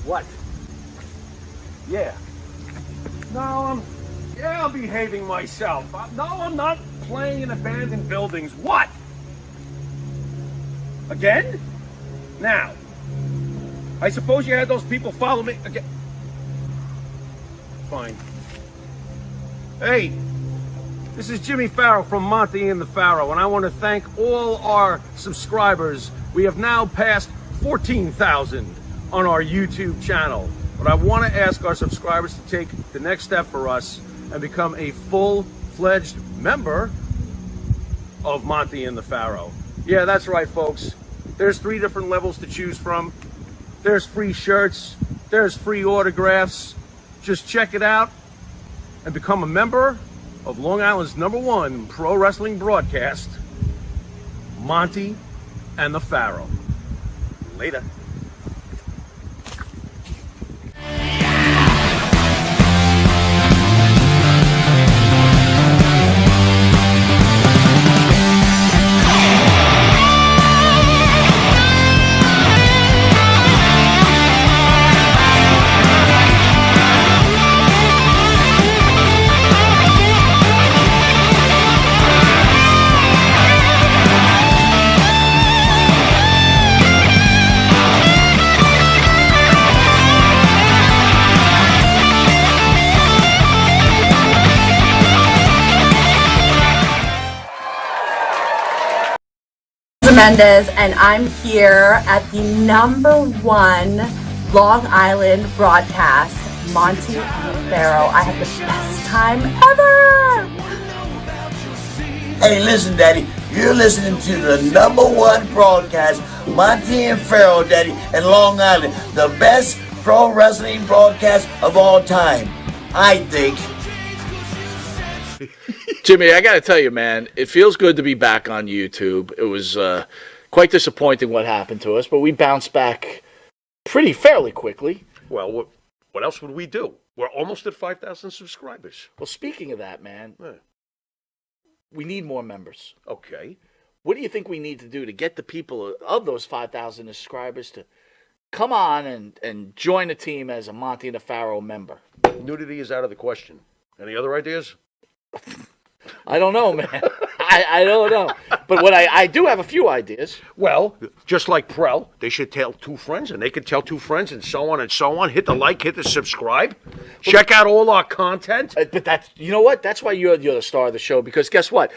What? Yeah. No, I'm behaving myself. No, I'm not playing in abandoned buildings. What? Again? Now, I suppose you had those people follow me again. Fine. Hey, this is Jimmy Pharaoh from Monte and the Pharaoh, and I want to thank all our subscribers. We have now passed 14,000 on our YouTube channel. But I want to ask our subscribers to take the next step for us and become a full-fledged member of Monte and the Pharaoh. Yeah, that's right, folks. There's 3 different levels to choose from. There's free shirts. There's free autographs. Just check it out and become a member of Long Island's #1 pro wrestling broadcast, Monte and the Pharaoh. Later. Mendez, and I'm here at the #1 Long Island broadcast, Monte and Pharaoh. I had the best time ever! Hey, listen, Daddy, you're listening to the #1 broadcast, Monte and Pharaoh, Daddy, in Long Island. The best pro wrestling broadcast of all time, I think. Jimmy, I got to tell you, man, it feels good to be back on YouTube. It was quite disappointing what happened to us, but we bounced back fairly quickly. Well, what else would we do? We're almost at 5,000 subscribers. Well, speaking of that, man, we need more members. Okay. What do you think we need to do to get the people of those 5,000 subscribers to come on and join the team as a Monte and the Pharaoh member? Nudity is out of the question. Any other ideas? I don't know, man. I don't know. But what I do have a few ideas. Well, just like Prel, they should tell 2 friends, and they could tell 2 friends, and so on and so on. Hit the like, hit the subscribe. Check out all our content. But that's, you know what? That's why you're the star of the show, because guess what?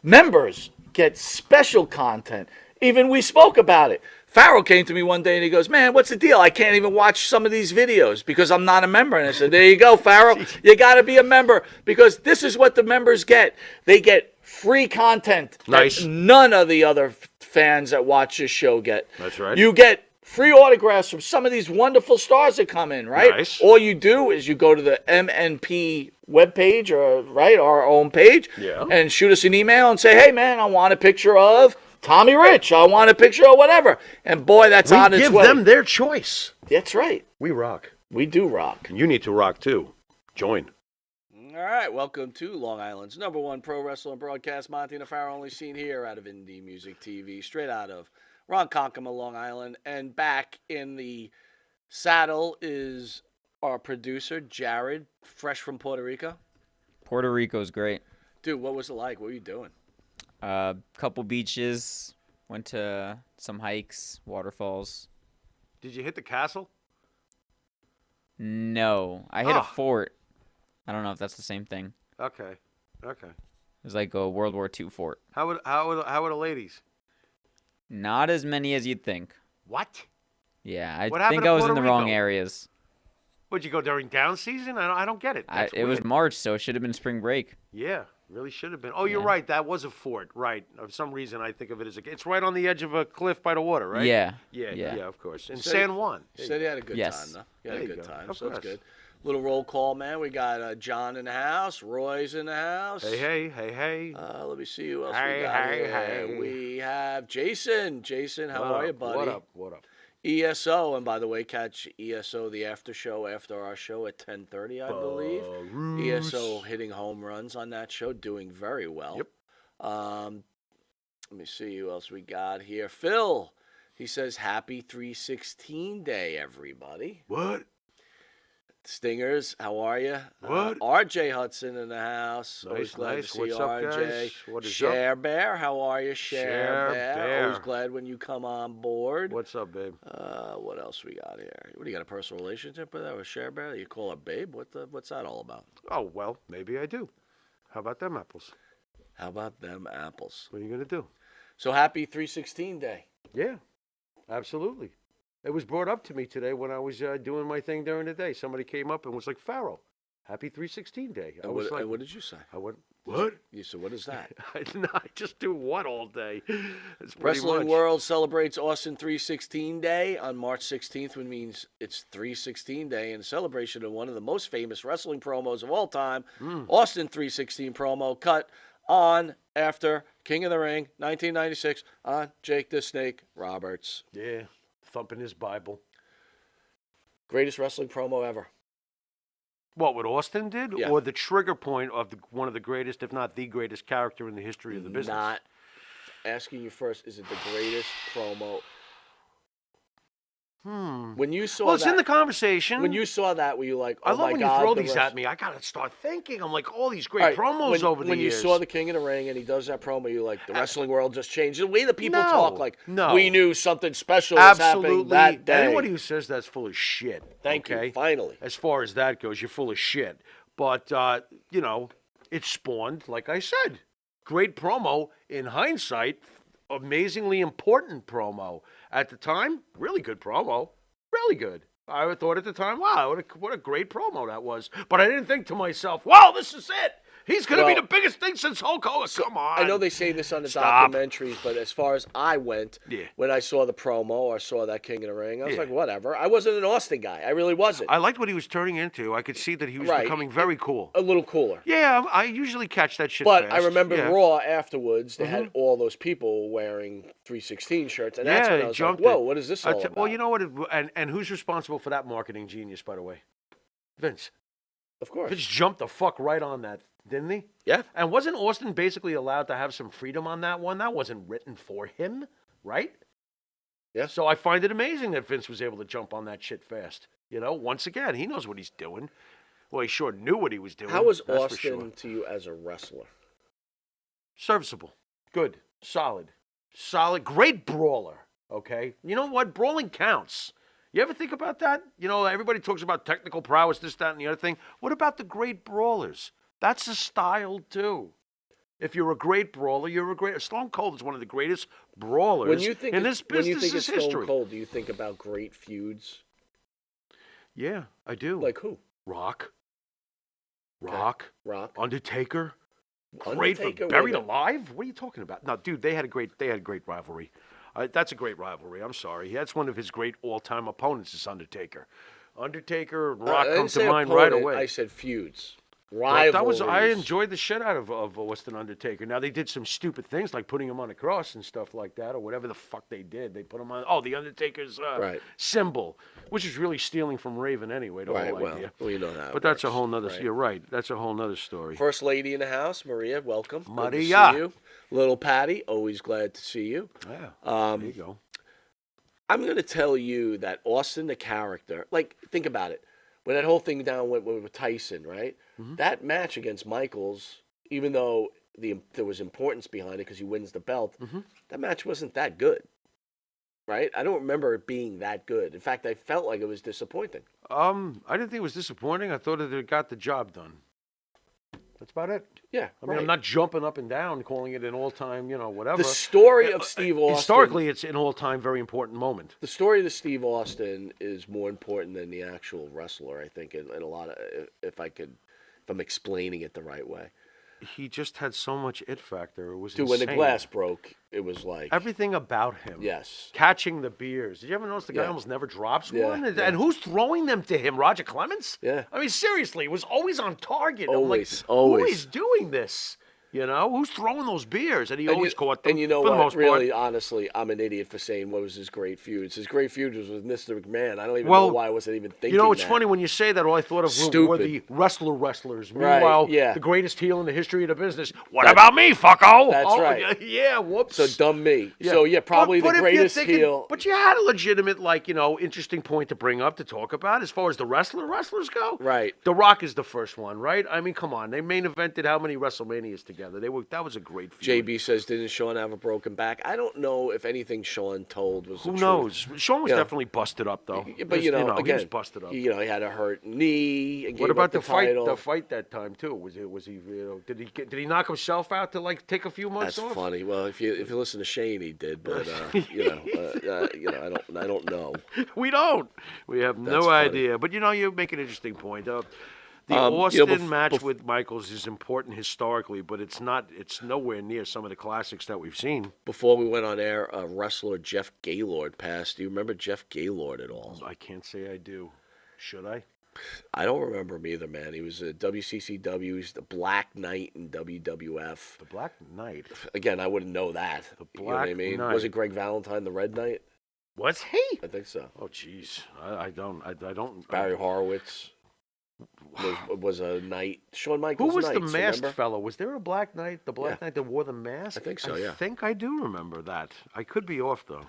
Members get special content. Even we spoke about it. Pharaoh came to me one day and he goes, man, what's the deal? I can't even watch some of these videos because I'm not a member. And I said, there you go, Pharaoh. You got to be a member because this is what the members get. They get free content Nice. that none of the other fans that watch this show get. That's right. You get free autographs from some of these wonderful stars that come in, right? Nice. All you do is you go to the MNP webpage, or right, our own page, and shoot us an email and say, hey, man, I want a picture of Tommy Rich. I want a picture of whatever. And boy, that's on its way. We give them their choice. That's right. We rock. We do rock. And you need to rock, too. Join. All right, welcome to Long Island's #1 pro wrestling broadcast, Monte and the Pharaoh, only seen here out of Indie Music TV, straight out of Ronkonkoma, Long Island. And back in the saddle is our producer, Jared, fresh from Puerto Rico. Puerto Rico's great. Dude, what was it like? What were you doing? Couple beaches, went to some hikes, waterfalls. Did you hit the castle? No, I hit a fort. I don't know if that's the same thing. Okay. It was like a World War II fort. How were the ladies? Not as many as you'd think. What? Yeah, I What happened think to I was in Puerto the wrong Rico? areas. Would you go during down season? I don't get it. That's It was weird. March, so it should have been spring break. Yeah, really should have been. Oh, you're Yeah. right. That was a fort. Right. For some reason, I think of it as it's right on the edge of a cliff by the water, right? Yeah. Yeah, of course. In So San Juan. You said you had a good Yes. time, though. You had There a you good go. time, Of so that's course. good. Little roll call, man. We got John in the house. Roy's in the house. Hey. Let me see who else Hey, we got hey, here. hey. We have Jason. Jason, how are you, buddy? What up? ESO, and by the way, catch ESO the after show after our show at 10:30, I believe. ESO hitting home runs on that show, doing very well. Yep. Let me see who else we got here. Phil He says, happy 316 day, everybody. What? Stingers, how are you? What? RJ Hudson in the house. Always Nice, glad nice. to see What's up, RJ. guys? What is Share Bear, how are you? Share Bear. Always glad when you come on board. What's up, babe? What else we got here? What do you got, a personal relationship with that with Share Bear? You call her babe? What's that all about? Oh, well, maybe I do. How about them apples? How about them apples? What are you going to do? So happy 316 day. Yeah, absolutely. It was brought up to me today when I was doing my thing during the day. Somebody came up and was like, Pharaoh, happy 316 day. I was like, and what did you say? I went, what? You said, what is that? I just do what all day? It's pretty Wrestling much. World celebrates Austin 316 Day on March 16th, which means it's 316 Day in celebration of one of the most famous wrestling promos of all time, Austin 316 promo cut on after King of the Ring 1996 on Jake the Snake Roberts. Yeah, thumping his Bible. Greatest wrestling promo ever. What Austin did? Yeah. Or the trigger point of one of the greatest, if not the greatest character in the history of the business? Not asking you first, is it the greatest promo? When you saw It's that, in the conversation. when you saw that, were you like, oh I love my when God, you throw the these rest- at me. I got to start thinking. I'm like, all these great All right, promos over the when years. you saw the King of the Ring and he does that promo, you like, the wrestling world just changed. The way that people No, talk, like, no. we knew something special was happening Absolutely. that day. Anybody who says that's full of shit. Thank okay? you, finally. As far as that goes, you're full of shit. But, it spawned, like I said, great promo. In hindsight, amazingly important promo. At the time, really good promo. Really good. I thought at the time, wow, what a great promo that was. But I didn't think to myself, wow, this is it. He's going to be Well, the biggest thing since Hulk Hogan. Come on. I know they say this on the Stop. documentaries, but as far as I went, when I saw the promo or saw that King of the Ring, I was like, whatever. I wasn't an Austin guy. I really wasn't. I liked what he was turning into. I could see that he was Right. becoming very cool. A little cooler. Yeah, I usually catch that shit But fast. I remember yeah. Raw afterwards, they had all those people wearing 316 shirts, and that's when I they was jumped like, whoa, it. what is this all about? Well, you know what? And who's responsible for that marketing genius, by the way? Vince. Of course. Vince jumped the fuck right on that, didn't he? Yeah. And wasn't Austin basically allowed to have some freedom on that one? That wasn't written for him, right? Yeah. So I find it amazing that Vince was able to jump on that shit fast. Once again, he knows what he's doing. Well, he sure knew what he was doing. How was that's for Austin sure. to you as a wrestler? Serviceable. Good. Solid. Great brawler. Okay? You know what? Brawling counts. You ever think about that? Everybody talks about technical prowess, this, that, and the other thing. What about the great brawlers? That's a style, too. If you're a great brawler, you're a great... Stone Cold is one of the greatest brawlers When you think in this when you business's think of history. Stone Cold, do you think about great feuds? Yeah, I do. Like who? Rock. Rock. Undertaker. Undertaker, Buried wait a minute. Alive? What are you talking about? No, dude, they had a great rivalry. That's a great rivalry. I'm sorry. That's one of his great all-time opponents is Undertaker. Undertaker and Rock I didn't come to say mind right opponent, away. I said feuds. Rivalries. I enjoyed the shit out of Austin Undertaker. Now they did some stupid things like putting him on a cross and stuff like that, or whatever the fuck they did. They put him on the Undertaker's symbol, which is really stealing from Raven anyway. The whole idea. Well, you know that. But that's a whole nother. You're right. That's a whole nother story. First lady in the house, Maria. Welcome. Good to Maria. see you. Little Patty. Always glad to see you. Yeah. There you go. I'm going to tell you that Austin, the character, like, think about it. When that whole thing down went with Tyson, right? Mm-hmm. That match against Michaels, even though there was importance behind it because he wins the belt, that match wasn't that good, right? I don't remember it being that good. In fact, I felt like it was disappointing. I didn't think it was disappointing. I thought that it got the job done. That's about it. Yeah, I mean, I'm not jumping up and down, calling it an all-time, whatever. The story of Steve Austin. Historically, it's an all-time, very important moment. The story of Steve Austin is more important than the actual wrestler, I think, in a lot of, if I'm explaining it the right way. He just had so much it factor. It was Dude, insane. when the glass broke, it was like... Everything about him. Yes. Catching the beers. Did you ever notice the guy Yeah. almost never drops Yeah, one? yeah. And who's throwing them to him? Roger Clemens? Yeah. I mean, seriously, he was always on target. Always, I'm like, always. who is doing this? You know, who's throwing those beers? And he always caught them. And you know for the what? most Really, part. honestly, I'm an idiot for saying what was his great feuds. His great feud was with Mr. McMahon. I don't even know why I wasn't even thinking. You know, it's that. funny when you say that. All I thought of were the wrestlers. Right, Meanwhile, yeah. the greatest heel in the history of the business. What about me, fucko? That's right. Yeah, whoops. So dumb me. Yeah. So yeah, probably But the if you're greatest thinking- heel. But you had a legitimate, interesting point to bring up to talk about as far as the wrestlers go. Right. The Rock is the first one, right? I mean, come on. They main evented how many WrestleManias together? That was a great feud. JB says, didn't Sean have a broken back? I don't know if anything Sean told was the Who truth. knows? Sean was Yeah. definitely busted up, though. But Just, again, he was busted up. he had a hurt knee. And What gave about up the title. The fight that time too? Was he? Did he knock himself out to take a few months That's off? funny. Well, if you listen to Shane, he did, but I don't know. We don't. We have That's no funny. idea. But you make an interesting point. The Austin match with Michaels is important historically, but it's not. It's nowhere near some of the classics that we've seen. Before we went on air, wrestler Jeff Gaylord passed. Do you remember Jeff Gaylord at all? I can't say I do. Should I? I don't remember him either, man. He was at WCCW. He's the Black Knight in WWF. The Black Knight. Again, I wouldn't know that. You know what I Black mean? Knight. Wasn't Greg Valentine the Red Knight? Was he? I think so. Oh, jeez. I don't. Barry Horowitz was a knight. Shawn Who Michaels was the knights, masked remember? fellow? Was there a Black Knight? The Black Yeah. Knight that wore the mask? I think so, yeah. I think I do remember that. I could be off though.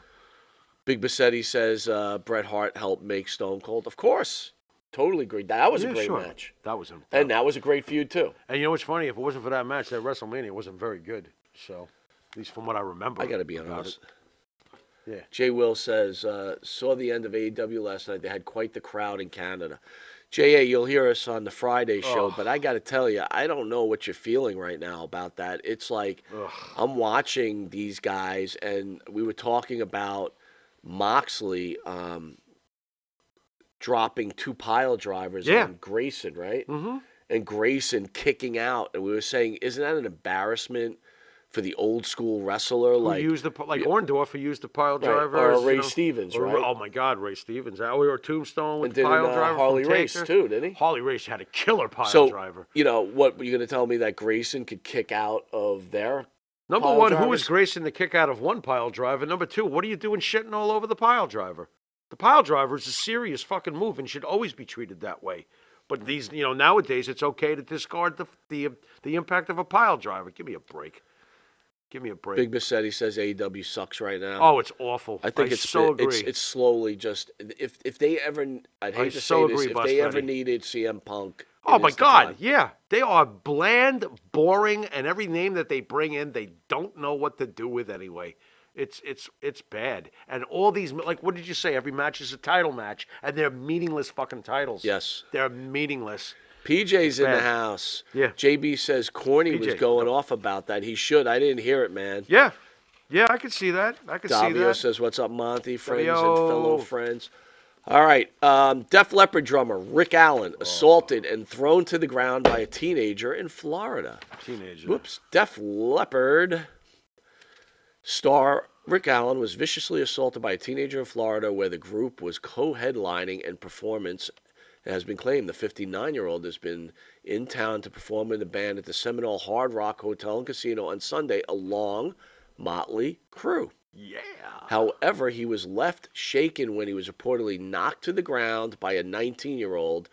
Big Bassetti says Bret Hart helped make Stone Cold. Of course. Totally agree. That was a great sure. match. That was him. And that was a great feud, too. And you know what's funny? If it wasn't for that match, that WrestleMania wasn't very good. So, at least from what I remember. I got to be about honest. it. Yeah. Jay Will says, saw the end of AEW last night. They had quite the crowd in Canada. J.A., you'll hear us on the Friday show, but I got to tell you, I don't know what you're feeling right now about that. It's like I'm watching these guys, and we were talking about Moxley dropping 2 pile drivers on Grayson, right? Mm-hmm. And Grayson kicking out. And we were saying, isn't that an embarrassment for the old school wrestler? Who used Orndorff, who used the pile driver. Or Ray Stevens, right? Oh, my God, Ray Stevens. Or Tombstone with And the did pile driver. Harley from Race, Taker. too, didn't he? Harley Race had a killer pile So, driver. what, you're going to tell me that Grayson could kick out of their Number pile one, drivers? who is Grayson to kick out of one pile driver? Number two, what are you doing shitting all over the pile driver? The pile driver is a serious fucking move and should always be treated that way. But these, nowadays it's okay to discard the impact of a pile driver. Give me a break. Give me a break. Big Bassetti says AEW sucks right now. Oh, it's awful. I think agree. it's slowly just if they ever I'd hate to so say this agree, if they ever Bassetti. needed CM Punk. Oh it my is the God, time. yeah. They are bland, boring, and every name that they bring in, they don't know what to do with anyway. It's bad. And all these, what did you say? Every match is a title match, and they're meaningless fucking titles. Yes. They're meaningless. PJ's in the bad. house. Yeah. JB says Corny was PJ, going off about that. He should. I didn't hear it, man. Yeah. Yeah, I could see that. I could see Davio that. says, "What's up, Monte? Friends and Davio. fellow friends." All right. Def Leppard drummer Rick Allen assaulted and thrown to the ground by a teenager in Florida. Whoops. Def Leppard star Rick Allen was viciously assaulted by a teenager in Florida where the group was co-headlining and performance. It has been claimed the 59-year-old has been in town to perform in the band at the Seminole Hard Rock Hotel and Casino on Sunday along Motley Crue. Yeah. However, he was left shaken when he was reportedly knocked to the ground by a 19-year-old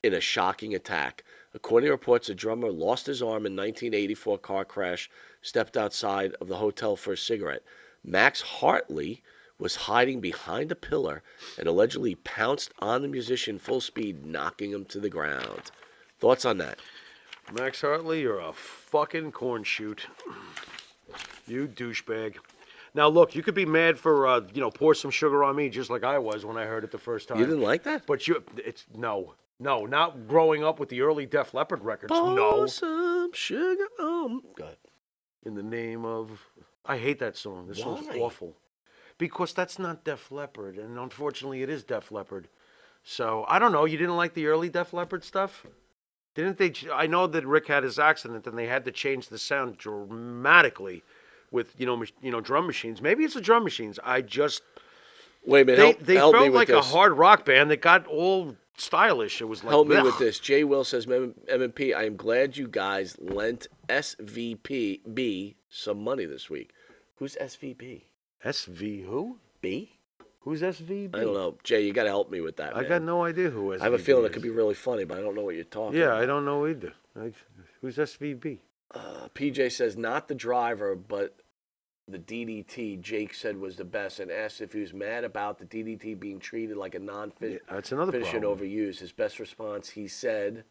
in a shocking attack. According to reports, the drummer lost his arm in 1984 car crash, stepped outside of the hotel for a cigarette. Max Hartley was hiding behind a pillar and allegedly pounced on the musician full speed, knocking him to the ground. Thoughts on that? Max Hartley, you're a fucking corn shoot. You douchebag. Now, look, you could be mad for, pour some sugar on me, just like I was when I heard it the first time. You didn't like that? But no, not growing up with the early Def Leppard records. Pour No. some sugar on. Go ahead. In the name of, I hate that song. This song's Why? awful. Because that's not Def Leppard, and unfortunately, it is Def Leppard. So I don't know. You didn't like the early Def Leppard stuff? Didn't they? I know that Rick had his accident, and they had to change the sound dramatically with drum machines. Maybe it's the drum machines. Wait a minute. They help me felt with like a this. hard rock band that got all stylish. It was like Help me blech. with this. Jay Will says, MMP, I am glad you guys lent SVP some money this week. Who's SVP? SV who? B? Who's SVB? I don't know. Jay, you got to help me with that, I man. got no idea who SVB I have a feeling it is. could be really funny, but I don't know what you're talking Yeah, about. I don't know either. Who's SVB? PJ says, not the driver, but the DDT Jake said was the best, and asked if he was mad about the DDT being treated like a non-finisher That's another and problem. overused. His best response, he said,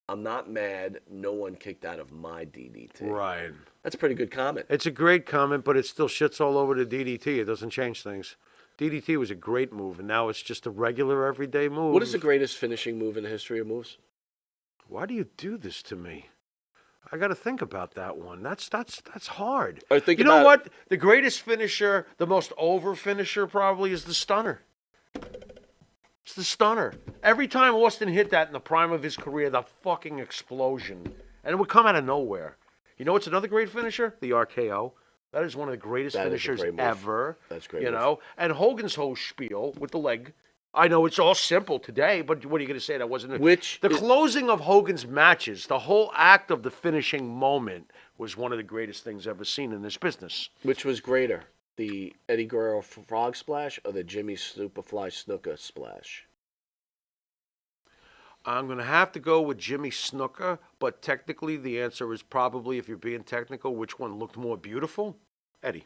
I'm not mad. No one kicked out of my DDT. Right. That's a pretty good comment. It's a great comment, but it still shits all over the DDT. It doesn't change things. DDT was a great move, and now it's just a regular, everyday move. What is the greatest finishing move in the history of moves? Why do you do this to me? I got to think about that one. That's hard. Or think you know about- what? The greatest finisher, the most over finisher, probably is the stunner. It's the stunner. Every time Austin hit that in the prime of his career, the fucking explosion, and it would come out of nowhere. You know what's another great finisher? The RKO. That is one of the greatest That is a finishers great move. ever. That's a great You move. know, and Hogan's whole spiel with the leg. I know it's all simple today, but what are you going to say? That wasn't the closing of Hogan's matches. The whole act of the finishing moment was one of the greatest things ever seen in this business. Which was greater, the Eddie Guerrero frog splash or the Jimmy Superfly Snuka splash? I'm going to have to go with Jimmy Snuka, but technically the answer is probably, if you're being technical, which one looked more beautiful? Eddie.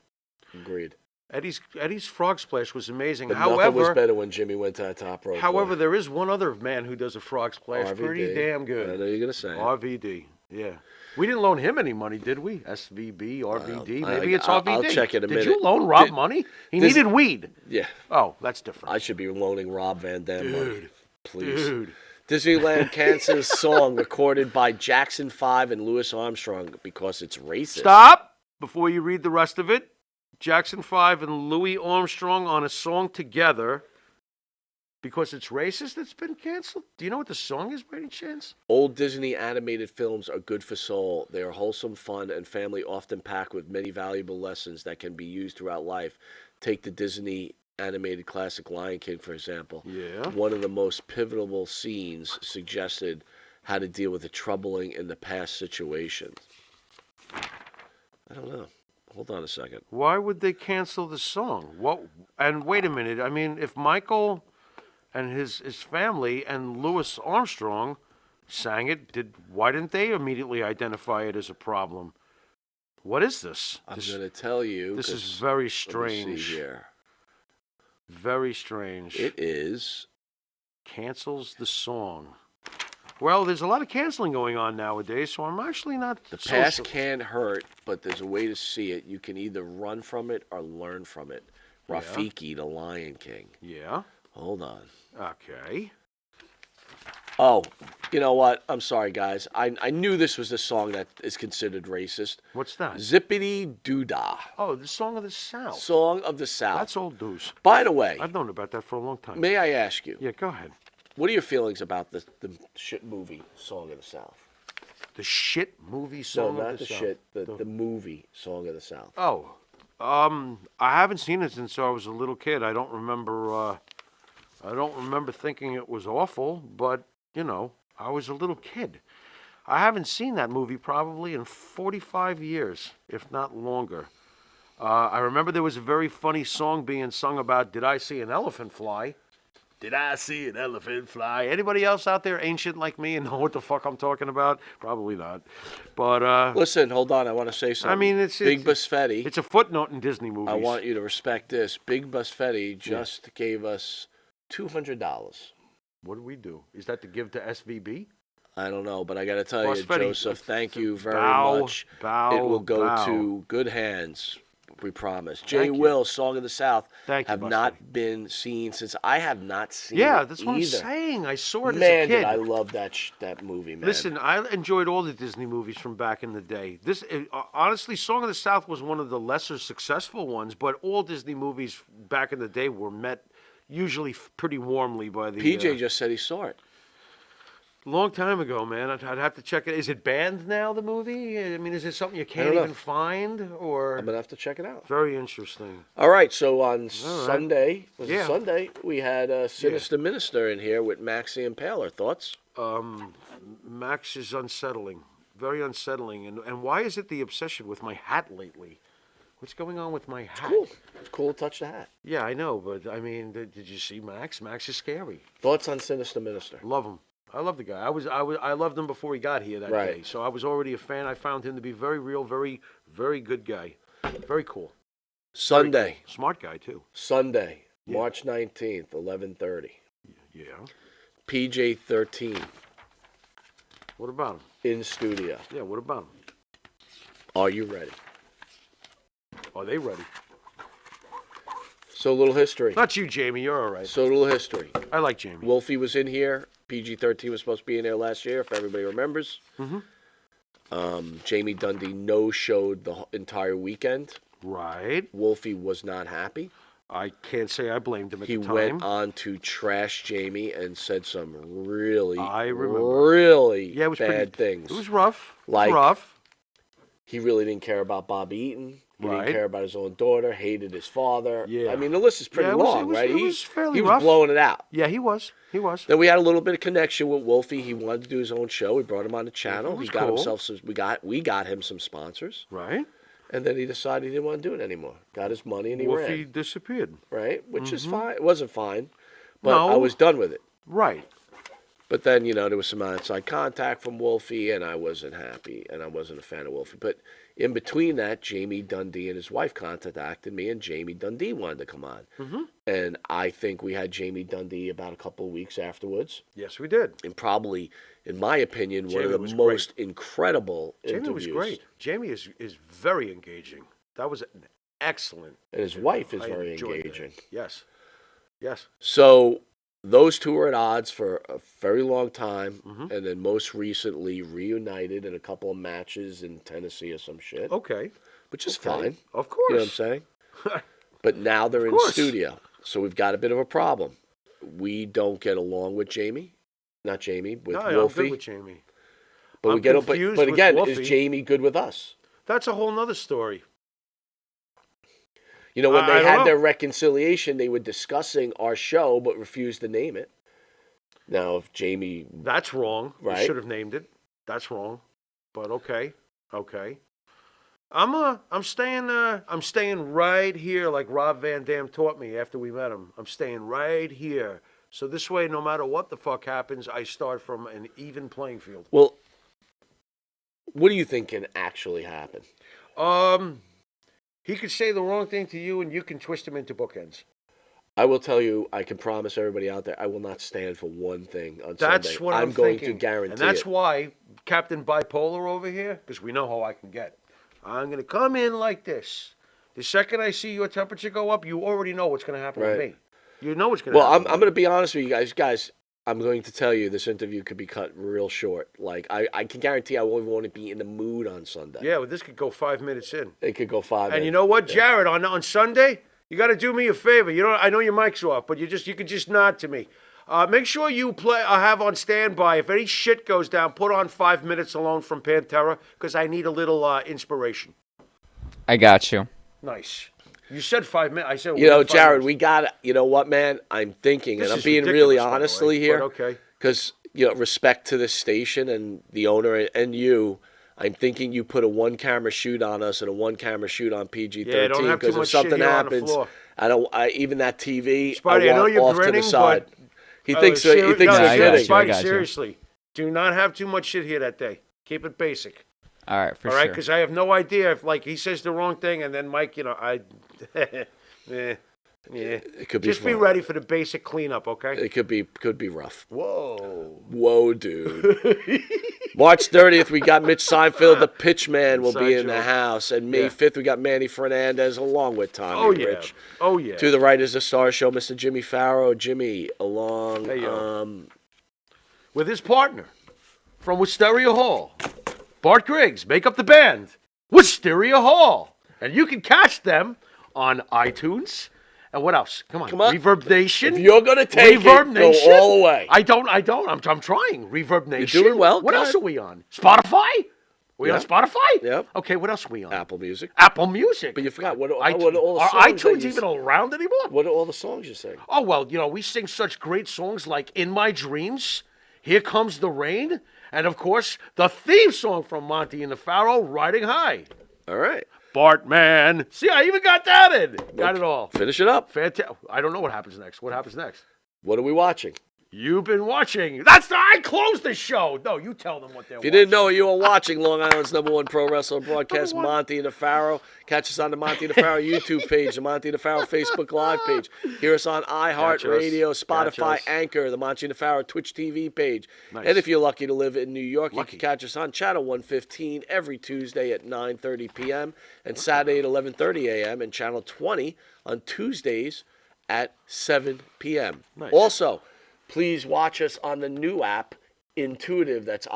Agreed. Eddie's frog splash was amazing. But However, nothing was better when Jimmy went to that top rope. However, there is one other man who does a frog splash RVD. pretty damn good. I know you're going to say it. RVD, yeah. We didn't loan him any money, did we? SVB, RVD, maybe it's I'll RVD. check in a minute. Did you loan Rob money? He this- needed weed. Yeah. Oh, that's different. I should be loaning Rob Van Dam money. Please. Dude. Disneyland Kansas song recorded by Jackson 5 and Louis Armstrong because it's racist. Stop before you read the rest of it. Jackson 5 and Louis Armstrong on a song together because it's racist. It's been canceled. Do you know what the song is, by any chance? Old Disney animated films are good for soul. They are wholesome, fun, and family often packed with many valuable lessons that can be used throughout life. Take the Disney animated classic Lion King, for example. Yeah. One of the most pivotal scenes suggested how to deal with a troubling in the past situation. I don't know. Hold on a second. Why would they cancel the song? What? And wait a minute. I mean, if Michael and his family and Louis Armstrong sang it, why didn't they immediately identify it as a problem? What is this? I'm going to tell you. This is very Let me strange. see here. Very strange. It is. Cancels the song. Well, there's a lot of canceling going on nowadays, so I'm actually not. The past can hurt, but there's a way to see it. You can either run from it or learn from it. Rafiki, the Lion King. Yeah. Hold on. Okay. Oh, you know what? I'm sorry, guys. I knew this was the song that is considered racist. What's that? Zippity Doodah. Oh, the Song of the South. Song of the South. That's old news. By the way, I've known about that for a long time. may I ask you, Yeah, go ahead. what are your feelings about the shit movie Song of the South? The shit movie Song No, of not the the South. shit. The movie Song of the South. Oh, I haven't seen it since I was a little kid. I don't remember. I don't remember thinking it was awful, but you know, I was a little kid. I haven't seen that movie probably in 45 years, if not longer. I remember there was a very funny song being sung about "Did I see an elephant fly?" Did I see an elephant fly? Anybody else out there ancient like me and know what the fuck I'm talking about? Probably not. But Listen, hold on. I want to say something. I mean, it's Big Busfetti. It's a footnote in Disney movies. I want you to respect this. Big Busfetti just gave us $200. What do we do? Is that to give to SVB? I don't know, but I got to tell you, Busfetti, Joseph, thank you very bow, much. bow, It will go bow. to good hands. We promise. Jay Thank you. Will, Song of the South, Thank you, have Busfetti. not been seen since I have not seen Yeah, it that's what I'm either. saying. I saw it Man, as a kid. did I love that movie, man. Listen, I enjoyed all the Disney movies from back in the day. Honestly, Song of the South was one of the lesser successful ones, but all Disney movies back in the day were met usually pretty warmly by the. PJ just said he saw it. Long time ago, man. I'd have to check it. Is it banned now, the movie? I mean, is it something you can't don't know. even find? Or I'm gonna have to check it out. Very interesting. All right, so on right. Sunday, Yeah. Sunday, we had Sinister Minister in here with Maxie and Paler. Thoughts? Max is unsettling. Very unsettling. And why is it the obsession with my hat lately? What's going on with my hat? Cool. It's cool to touch the hat. Yeah, I know, but I mean, did you see Max? Max is scary. Thoughts on Sinister Minister? Love him. I love the guy. I loved him before he got here that Right. day. So I was already a fan. I found him to be very real, very, very good guy. Very cool. Sunday. Smart guy too. Sunday, Yeah. March 19th, 11:30. Yeah. PJ 13 What about him? in studio. Yeah. What about him? Are you ready? Are they ready? So a little history. Not you, Jamie. You're all right. So a little history. I like Jamie. Wolfie was in here. PG-13 was supposed to be in there last year, if everybody remembers. Jamie Dundee no-showed the entire weekend. Right. Wolfie was not happy. I can't say I blamed him at He the time. went on to trash Jamie and said some really, I remember. really Yeah, it was bad pretty, things. It was rough. It was Like- rough. He really didn't care about Bobby Eaton. He Right. didn't care about his own daughter. Hated his father. Yeah. I mean, the list is pretty Yeah, it was- long, it was- right? it was fairly he was rough. blowing it out. Yeah, he was. He was. Then we had a little bit of connection with Wolfie. He wanted to do his own show. We brought him on the channel. was He got cool. himself some. We got him some sponsors, Right. and then he decided he didn't want to do it anymore. Got his money and he Wolfie ran. disappeared. Right, which is fine. It wasn't fine, but No. I was done with it. Right. But then, there was some outside contact from Wolfie, and I wasn't happy, and I wasn't a fan of Wolfie. But in between that, Jamie Dundee and his wife contacted me, and Jamie Dundee wanted to come on. And I think we had Jamie Dundee about a couple of weeks afterwards, Yes, we did. and probably, in my opinion, one Jamie of was the great. most incredible Jamie interviews. was great. Jamie is very engaging. That was an excellent. And his wife is I very enjoyed that. engaging. Yes. Yes. So those two were at odds for a very long time, Mm-hmm. and then most recently reunited in a couple of matches in Tennessee or some shit, Okay. which is Okay. fine. Of course. You know what I'm saying? But now they're in course. studio, so we've got a bit of a problem. We don't get along with Jamie, not Jamie, with No, I'm Wolfie. good with Jamie. but we I'm get, confused but with again, Wolfie. is Jamie good with us? That's a whole nother story. When I they don't had know. their reconciliation, they were discussing our show, but refused to name it. Now, if Jamie, That's wrong. Right. You should have named it. That's wrong. But okay. Okay. I'm staying right here like Rob Van Dam taught me after we met him. I'm staying right here. So this way, no matter what the fuck happens, I start from an even playing field. well, what do you think can actually happen? He could say the wrong thing to you and you can twist him into bookends. I will tell you, I can promise everybody out there, I will not stand for one thing on That's Sunday. what I'm going thinking. to guarantee And that's it. why Captain Bipolar over here, because we know how I can get. I'm going to come in like this. The second I see your temperature go up, you already know what's going to happen with Right. me. You know what's going to Well, happen. I'm going to be honest with you guys. Guys, I'm going to tell you this interview could be cut real short. Like, I can guarantee I won't even want to be in the mood on Sunday. Yeah, well, this could go 5 minutes in. It could go 5 And in. you know what, Jared? On Sunday, you got to do me a favor. I know your mic's off, but you could just nod to me. Make sure you have on standby. If any shit goes down, put on 5 minutes alone from Pantera because I need a little inspiration. I got you. Nice. You said 5 minutes. I said. Jared, we got it. You know what, man? I'm thinking, This and I'm is being ridiculous, really by the way, honestly here. but okay. Because, respect to this station and the owner and you, I'm thinking you put a one-camera shoot on us and a one-camera shoot on PG-13. Yeah, don't have too because if much shit something here on the happens, floor. even that TV, Spidey, I know want you're off grinning, to the side. but He thinks so. He thinks No, he's I got kidding. you, I Spidey, got you. seriously, do not have too much shit here that day. Keep it basic. All right, for All right, sure. because I have no idea if he says the wrong thing and then Mike, yeah. It could be Just be fun. ready for the basic cleanup, okay? It could be rough. Whoa. Dude. March 30th, we got Mitch Seinfeld, the pitchman, will be Inside in the joke. house. And May Yeah. 5th, we got Manny Fernandez along with Tommy Oh, yeah. Rich. Oh, yeah. To the right is the Star Show, Mr. Jimmy Pharaoh. Jimmy, along. Hey, yo. With his partner from Wisteria Hall, Bart Griggs, make up the band, Wisteria Hall. And you can catch them on iTunes And what else? Come on. Come on. Reverb Nation. If you're gonna take Reverb it, Nation. go all the way. I don't. I'm trying. Reverb Nation. doing well. What Go else ahead. are we on? Spotify? We on Yeah. Spotify? Yep. Okay, what else are we on? Apple Music. Apple Music. But you forgot what are all Are the songs iTunes that you even around anymore? What are all the songs you sing? Oh, well, we sing such great songs like In My Dreams, Here Comes the Rain, and, of course, the theme song from Monte and the Pharaoh, Riding High. All right. Bartman. See, I even got that in. Got it all. Finish it up. Fantastic. I don't know what happens next. What happens next? What are we watching? You've been watching. I closed the show. No, you tell them what they're If you didn't know what you were watching, Long Island's #1 pro wrestling broadcast, Monte and the Pharaoh. Catch us on the Monte and the Pharaoh YouTube page, the Monte and the Pharaoh Facebook Live page. Hear us on iHeartRadio, Spotify, Anchor, the Monte and the Pharaoh Twitch TV page. Nice. And if you're lucky to live in New York, you can catch us on Channel 115 every Tuesday at 9:30 p.m. and Saturday at 11:30 a.m. and Channel 20 on Tuesdays at 7 p.m. Nice. Also, please watch us on the new app, Intuitive, that's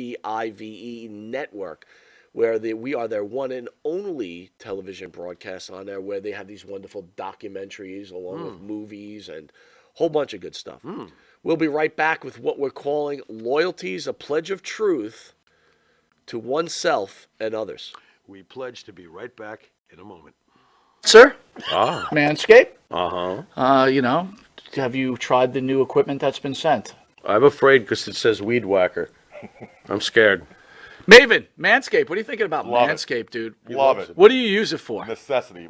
IN2UTIVE Network, where we are their one and only television broadcast on there, where they have these wonderful documentaries along with movies and a whole bunch of good stuff. We'll be right back with what we're calling Loyalties, a Pledge of Truth to Oneself and Others. We pledge to be right back in a moment. Sir? Manscape? Uh-huh. Have you tried the new equipment that's been sent? I'm afraid because it says Weed Whacker. I'm scared. Maven, Manscaped. What are you thinking about Love it. Manscaped, dude? Love it. What do you use it for? Necessity.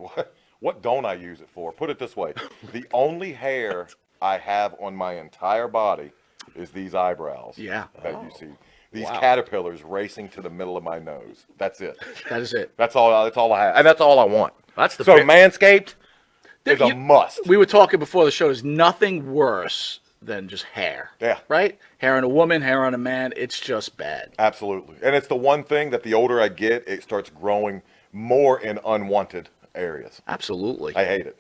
What don't I use it for? Put it this way. The only hair I have on my entire body is these eyebrows. Yeah. That you see. These caterpillars racing to the middle of my nose. That's it. That is it. That's all I have. And that's all I want. That's the So bit. Manscaped is a must. We were talking before the show. There's nothing worse than just hair. Yeah. Right? Hair on a woman, hair on a man. It's just bad. Absolutely. And it's the one thing that the older I get, it starts growing more in unwanted areas. Absolutely. I hate it.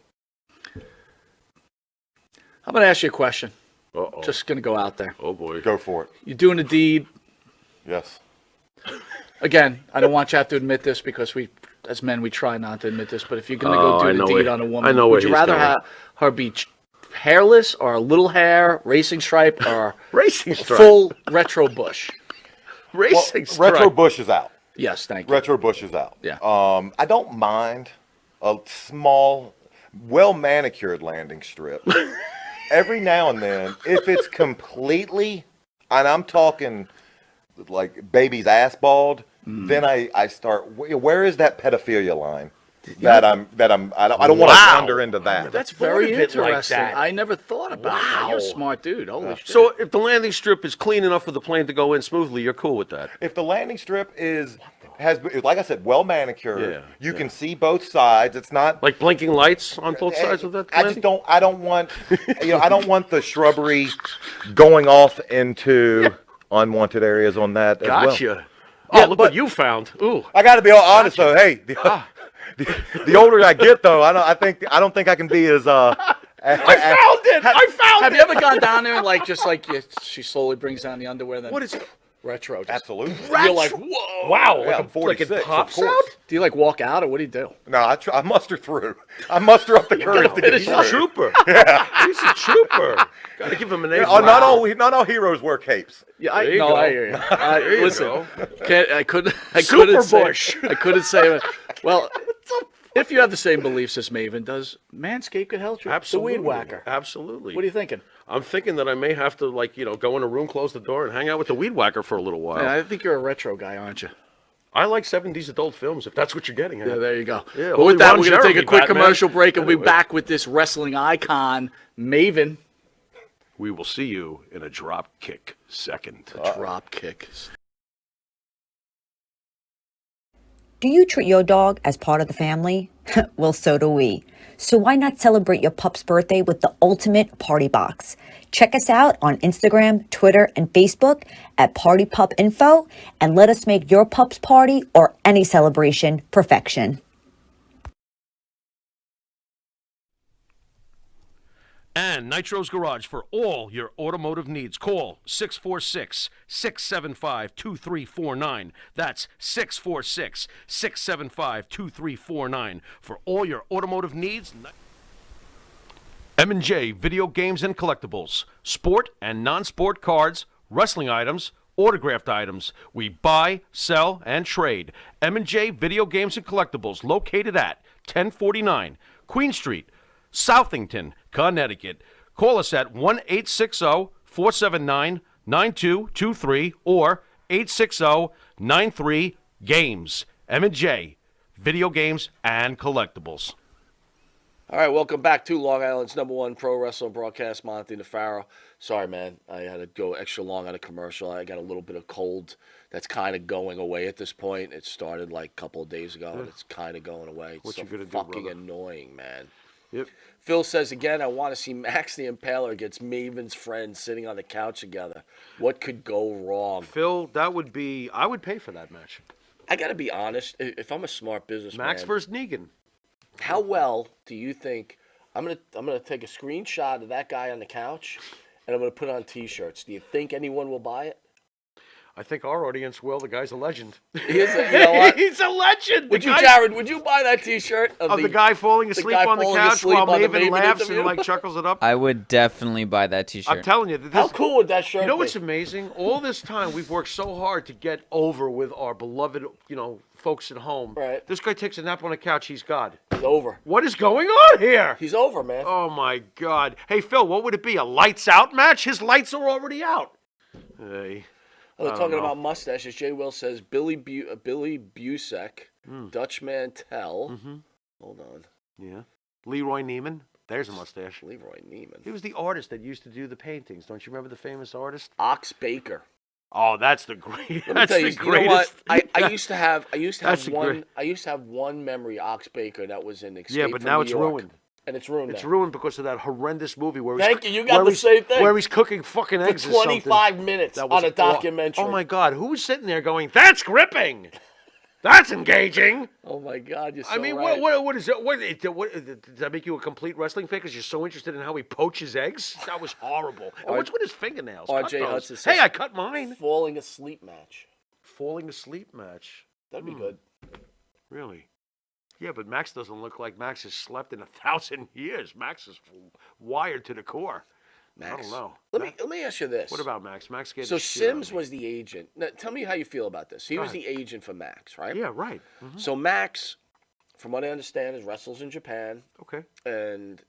I'm going to ask you a question. Uh-oh. Just going to go out there. Oh, boy. Go for it. You're doing a deed. Yes. Again, I don't want you to have to admit this because as men, we try not to admit this. But if you're going to go do the deed on a woman, would you rather have her be hairless or a little hair, racing stripe, or Racing stripe. full retro bush? Racing stripe. Retro Bush is out. Yes, thank you. Retro Bush is out. Yeah. I don't mind a small, well manicured landing strip. Every now and then, if it's completely, and I'm talking like baby's ass bald, then I start. Where is that pedophilia line? I don't want to wander into that. That's very thought of it like interesting. that. I never thought about that. You're a smart dude. Holy shit. So if the landing strip is clean enough for the plane to go in smoothly, you're cool with that? If the landing strip has, like I said, well manicured, Yeah, you can see both sides. It's not Like blinking lights on both sides of that I landing? just don't. I don't want. I don't want the shrubbery going off into unwanted areas on that as well. Gotcha. Oh, look what you found. Ooh. I got to be all honest though. Hey, the older I get though, I don't think I can be as I found it! Have you ever gone down there and she slowly brings down the underwear? Then What is retro? Just, Absolutely. You're like, whoa! Wow, Yeah, like, I'm 46, like it pops of course. out? Do you walk out or what do you do? No, I muster through. I muster up the courage to get He's a through. trooper. He's a trooper. Gotta give him an A. Not all heroes wear capes. Yeah, There you go. I hear you. There you Listen, go. I couldn't Super say. Bush. I couldn't say. Well, if you have the same beliefs as Maven does, Manscaped could help you. Absolutely. The weed whacker. Absolutely. What are you thinking? I'm thinking that I may have to, go in a room, close the door, and hang out with the weed whacker for a little while. Yeah, I think you're a retro guy, aren't you? I like 70s adult films, if that's what you're getting at. Yeah, there you go. Yeah, but only with that, Ron we're going to take a Jeremy, quick Batman. commercial break, and we'll be Anyway. back with this wrestling icon, Maven. We will see you in a drop kick second. Drop kick. Do you treat your dog as part of the family? Well, so do we. So why not celebrate your pup's birthday with the ultimate party box? Check us out on Instagram, Twitter, and Facebook at Party Pup Info, and let us make your pup's party or any celebration perfection. And Nitro's Garage for all your automotive needs. Call 646-675-2349. That's 646-675-2349 for all your automotive needs. M&J Video Games and Collectibles. Sport and non-sport cards, wrestling items, autographed items. We buy, sell, and trade. M&J Video Games and Collectibles, located at 1049 Queen Street, Southington, Connecticut. Call us at 1-860-479-9223 or 860-93-GAMES. M&J Video Games and Collectibles. All right, welcome back to Long Island's #1 pro wrestling broadcast, Monte and Pharaoh. Sorry, man, I had to go extra long on a commercial. I got a little bit of cold that's kind of going away at this point. It started like a couple of days ago, and it's kind of going away. It's What so you gonna do, fucking brother? annoying, man. Yep. Phil says again, I want to see Max the Impaler against Maven's friends sitting on the couch together. What could go wrong? Phil, that would be, I would pay for that match. I got to be honest. If I'm a smart businessman, Max versus Negan. how well do you think I'm gonna take a screenshot of that guy on the couch and I'm gonna put it on T-shirts? Do you think anyone will buy it? I think our audience will. The guy's a legend. He is you know what? He's a legend. Would The you, guy- Jared? Would you buy that T-shirt Of the guy falling asleep guy on the falling couch asleep while on the Maven Maven laughs interview? and like chuckles it up? I would definitely buy that T-shirt. I'm telling you. This, How cool would that shirt You know be? what's amazing? All this time we've worked so hard to get over with our beloved, folks at home. Right. This guy takes a nap on the couch. He's God. He's over. What is going on here? He's over, man. Oh my God. Hey Phil, what would it be? A lights out match? His lights are already out. Hey. We're don't talking know. about mustaches. Jay Will says Billy Busek, Dutch Mantel. Hold on, Yeah. Leroy Neiman. There's a mustache. Leroy Neiman. He was the artist that used to do the paintings. Don't you remember the famous artist? Ox Baker. Oh, that's the great. Let me That's tell the you, you know what? greatest. I used to have That's the one. great- I used to have one memory, Ox Baker, that was in Escape Yeah, but from now New it's York. ruined. And it's ruined. It's now. ruined because of that horrendous movie where Thank he's, you. You got where the he's- same thing. Where he's cooking fucking For eggs or something. 25 minutes That was on a documentary. Oh my God, who was sitting there going, "That's gripping, that's engaging"? Oh my God, you're so I mean, right. what is it? What did that make you a complete wrestling fan? Because you're so interested in how he poaches eggs? That was horrible. And what's with his fingernails? Cut R.J. those. Hudson says- Hey, I cut mine. Falling asleep match. Falling asleep match. That'd be good. Really? Yeah, but Max doesn't look like Max has slept in 1,000 years. Max is wired to the core. Max. I don't know. Let me ask you this. What about Max? Max gets So Sims was the agent. Now, tell me how you feel about this. He Go was ahead. the agent for Max, right? Yeah, right. Mhm. So Max, from what I understand, is wrestles in Japan, Okay. and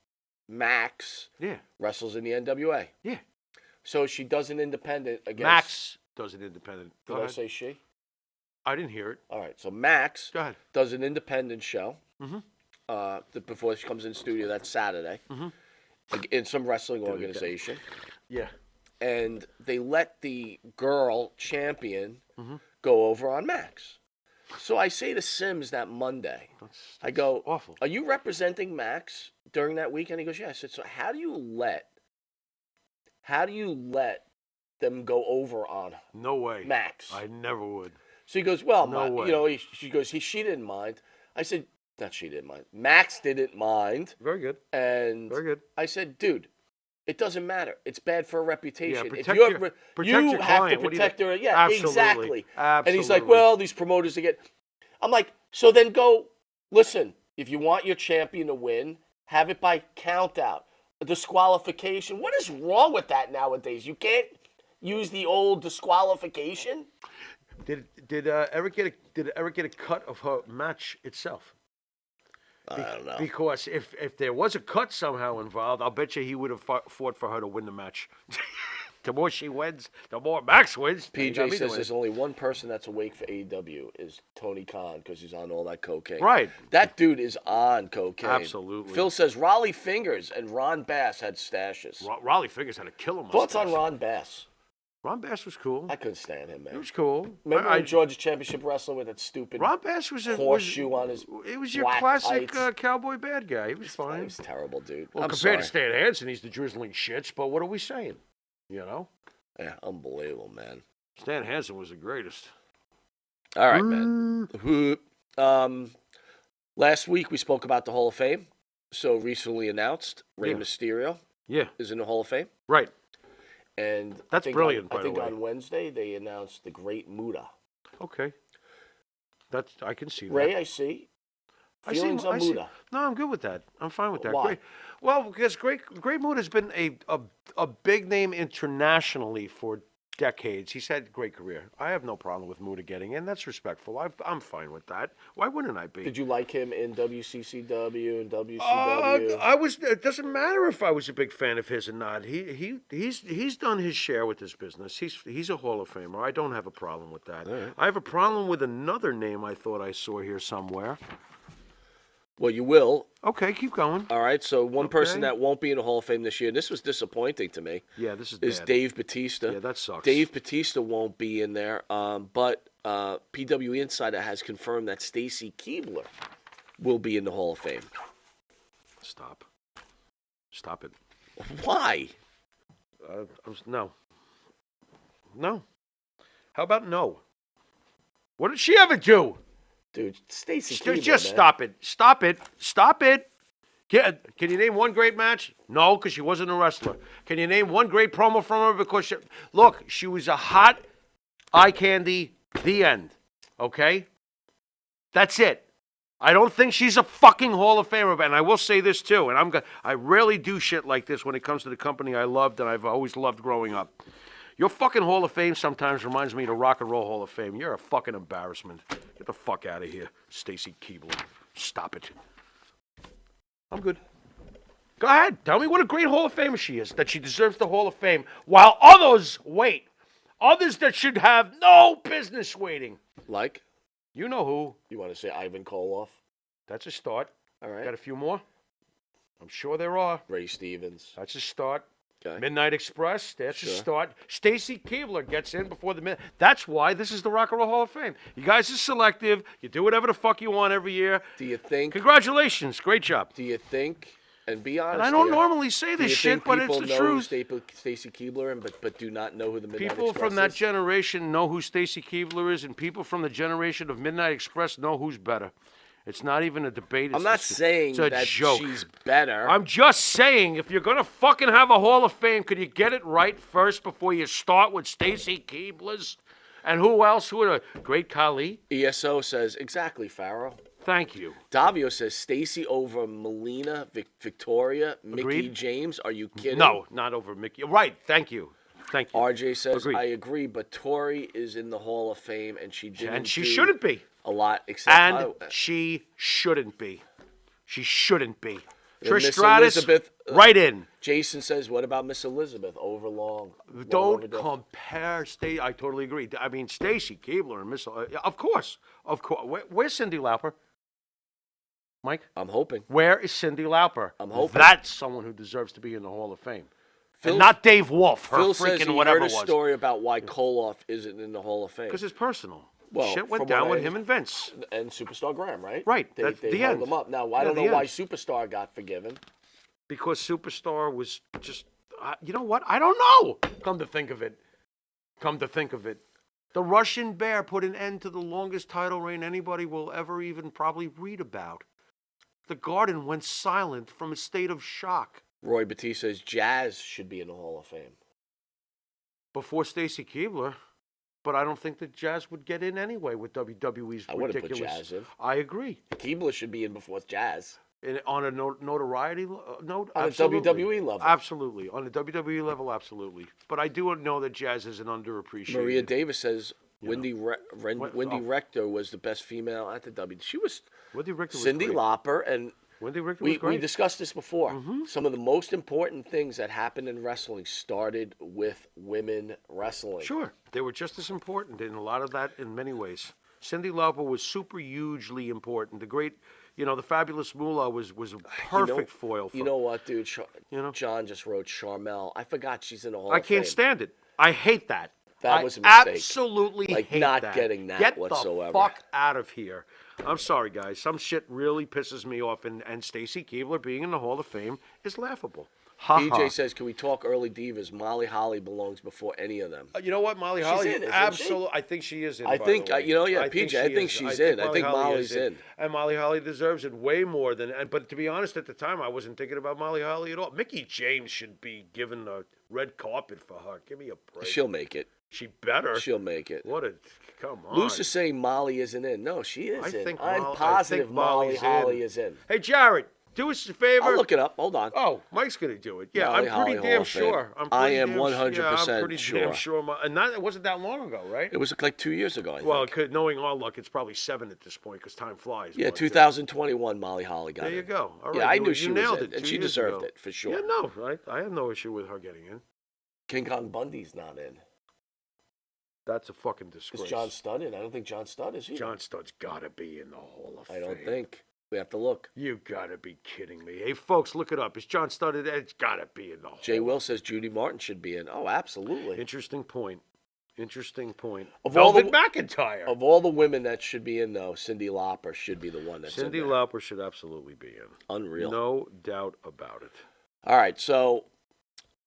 Max Yeah. wrestles in the NWA. Yeah. So she does an independent against. Max does an independent. Go Did I ahead. say she? I didn't hear it. All right. So Max Go ahead. does an independent show. Mhm. Before she comes in studio that Saturday, Mhm. in some wrestling organization, Yeah. and they let the girl champion Mm-hmm. go over on Max. So I say to Sims that Monday, I go, awful. "Are you representing Max during that weekend?" He goes, "Yeah." I said, "So how do you let them go over on No way. Max?" I never would. So he goes, "Well, No way. she goes, she didn't mind." I said, "Not she didn't mind. Max didn't mind." Very good. And Very good. I said, "Dude, it doesn't matter. It's bad for a reputation. Yeah, if protect you're, your- you protect your have client. to What do you protect think? her." Yeah, Absolutely. exactly. And he's like, Absolutely. "Well, these promoters are get." I'm like, "So then go. Listen, if you want your champion to win, have it by count out, a disqualification. What is wrong with that nowadays? You can't use the old disqualification." Did Eric get a cut of her match itself? I don't know. Because if there was a cut somehow involved, I'll bet you he would have fought for her to win the match. The more she wins, the more Max wins. Ain't got PJ me says doing there's it. only one person that's awake for AEW is Tony Khan because he's on all that cocaine. Right. That dude is on cocaine. Absolutely. Phil says Raleigh Fingers and Ron Bass had stashes. Raleigh Fingers had a killer mustache. Thoughts on Ron Bass? Ron Bass was cool. I couldn't stand him, man. He was cool. Remember in Georgia Championship Wrestling with that stupid Ron Bass was a horseshoe on his It was your black classic tights? cowboy bad guy. He was He fine. was terrible, dude. Well, I'm compared sorry. to Stan Hansen, he's the drizzling shits. But what are we saying? You know, Yeah, unbelievable, man. Stan Hansen was the greatest. All right, man. Last week we spoke about the Hall of Fame. So recently announced, Rey Yeah. Mysterio Yeah. is in the Hall of Fame. Right. And That's brilliant, by I the think way. on Wednesday they announced the Great Muta. Okay. I can see that. Ray, I see. Feelings on Muta. No, I'm good with that. I'm fine with that. Why? Great. Well, because Great Muta has been a big name internationally for decades. He's had a great career. I have no problem with Muta getting in. That's respectful. I'm fine with that. Why wouldn't I be? Did you like him in WCCW and WCW? It doesn't matter if I was a big fan of his or not. He's done his share with this business. He's a Hall of Famer. I don't have a problem with that. right. I have a problem with another name I thought I saw here somewhere. Well, you will. Okay, keep going. All right. So one person Okay. that won't be in the Hall of Fame this year, and this was disappointing to me, Yeah, this is bad. Dave Bautista. Yeah, that sucks. Dave Bautista won't be in there, but PW Insider has confirmed that Stacy Keibler will be in the Hall of Fame. Stop it. Why? No. How about no? What did she ever do? Dude, Stacy Keibler, Just man. stop it. Can you name one great match? No, because she wasn't a wrestler. Can you name one great promo from her? Because she was a hot eye candy. The end. Okay? That's it. I don't think she's a fucking Hall of Famer, and I will say this too, and I rarely do shit like this when it comes to the company I loved and I've always loved growing up. Your fucking Hall of Fame sometimes reminds me of the Rock and Roll Hall of Fame. You're a fucking embarrassment. Get the fuck out of here, Stacy Keibler. Stop it. I'm good. Go ahead. Tell me what a great Hall of Famer she is, that she deserves the Hall of Fame, while others wait. Others that should have no business waiting. Like? You know who. You want to say Ivan Koloff? That's a start. All right. Got a few more? I'm sure there are. Ray Stevens. That's a start. Okay. Midnight Express, that's Sure. a start. Stacy Keibler gets in before the midnight. That's why this is the Rock and Roll Hall of Fame. You guys are selective. You do whatever the fuck you want every year. Do you think? Congratulations. Great job. Do you think? And be honest. And I don't here, normally say do you this shit, think but it's people the know truth. Stacy Keibler, but do not know who the Midnight People Express from that is? generation know who Stacy Keibler is, and people from the generation of Midnight Express know who's better. It's not even a debate. I'm not saying it's a that joke. she's better. I'm just saying, if you're gonna fucking have a Hall of Fame, could you get it right first before you start with Stacy Keibler's? And who else? Who are the great Khali? ESO says exactly, Pharaoh. Thank you. Davio says Stacy over Melina, Victoria, Mickey Agreed. James. Are you kidding? No, not over Mickey. Right. Thank you. Thank you. RJ says Agreed. I agree, but Tori is in the Hall of Fame, and she didn't. And she do shouldn't be. a lot except. And she shouldn't be. She shouldn't be. And Trish Miss Stratus, Elizabeth, right in. Jason says, "What about Miss Elizabeth? Overlong." Don't compare. I totally agree. I mean, Stacy Keibler and Miss. Of course. Where's Cyndi Lauper? Mike? I'm hoping. Where is Cyndi Lauper? I'm hoping. That's someone who deserves to be in the Hall of Fame. Phil- And not Dave Wolf, her Phil says freaking he whatever heard a it was. story about why Koloff isn't in the Hall of Fame. Because it's personal. Well, Shit went from down what with I- him and Vince. And Superstar Graham, right? Right, They, that's they the held end. him up. Now, I Yeah, don't the know why end. Superstar got forgiven. Because Superstar was just, you know what? I don't know. Come to think of it. The Russian Bear put an end to the longest title reign anybody will ever even probably read about. The Garden went silent from a state of shock. Roy Batiste says Jazz should be in the Hall of Fame. Before Stacy Keibler, but I don't think that Jazz would get in anyway with WWE's I wouldn't put ridiculous. Jazz in. I agree. Keibler should be in before Jazz. On a notoriety note, On a absolutely. WWE level. Absolutely. On a WWE level, absolutely. But I do know that Jazz is an underappreciated. Maria Davis says Wendy oh. Rector was the best female at the WWE. She was Wendy Richter was Cindy great. Lauper, and Wendy Richter we was great. discussed this before. Some of the most important things that happened in wrestling started with women wrestling. Sure. They were just as important in a lot of that in many ways. Cindy Lauper was super hugely important. The great, the Fabulous Moolah was a perfect foil for You know what, dude? John just wrote Charmel. I forgot she's in the Hall I of Fame. can't stand it. I hate that. That was a mistake. Absolutely Like, hate not that. getting that Get whatsoever. the fuck out of here. I'm sorry, guys. Some shit really pisses me off, and Stacy Keibler being in the Hall of Fame is laughable. PJ says, can we talk early divas? Molly Holly belongs before any of them. You know what, Molly She's Holly? in, isn't she? Absolutely. I think she is in. I by think, the way. you know, yeah, I think PJ, I she think is. she's in. I think Holly Molly's is in. And Molly Holly deserves it way more than. But to be honest, at the time, I wasn't thinking about Molly Holly at all. Mickey James should be given a red carpet for her. Give me a break. She'll make it. She better. She'll make it. What a come on. Luce is saying Molly isn't in. No, she is I in. think I'm Molly- I positive think Molly Molly's Holly in. is in. Hey, Jared, do us a favor. I'll look it up. Hold on. Oh, Mike's gonna do it. Yeah, Molly I'm Holly pretty Hall damn of Fame. sure. I am I'm 100% pretty sure. damn sure. And that it wasn't that long ago, right? It was like 2 years ago, I think. Well, knowing our luck, it's probably 7 at this point because time flies. Yeah, but, 2021, Molly Holly got There in. you go. All right. Yeah, I you knew she was nailed in, it and 2 she years deserved ago. it, for sure. Yeah, no, I have no issue with her getting in. King Kong Bundy's not in. That's a fucking disgrace. Is John Studd in? I don't think John Studd is either. John Studd's got to be in the Hall of Fame. I don't think. We have to look. You got to be kidding me. Hey, folks, look it up. Is John Studd in? It's got to be in the Hall. Jay Will says Judy Martin should be in. Oh, absolutely. Interesting point. Interesting point. Of all Velvet the- McIntyre. Of all the women that should be in, though, Cyndi Lauper should be the one that's Cyndi in there. Lauper should absolutely be in. Unreal. No doubt about it. All right, so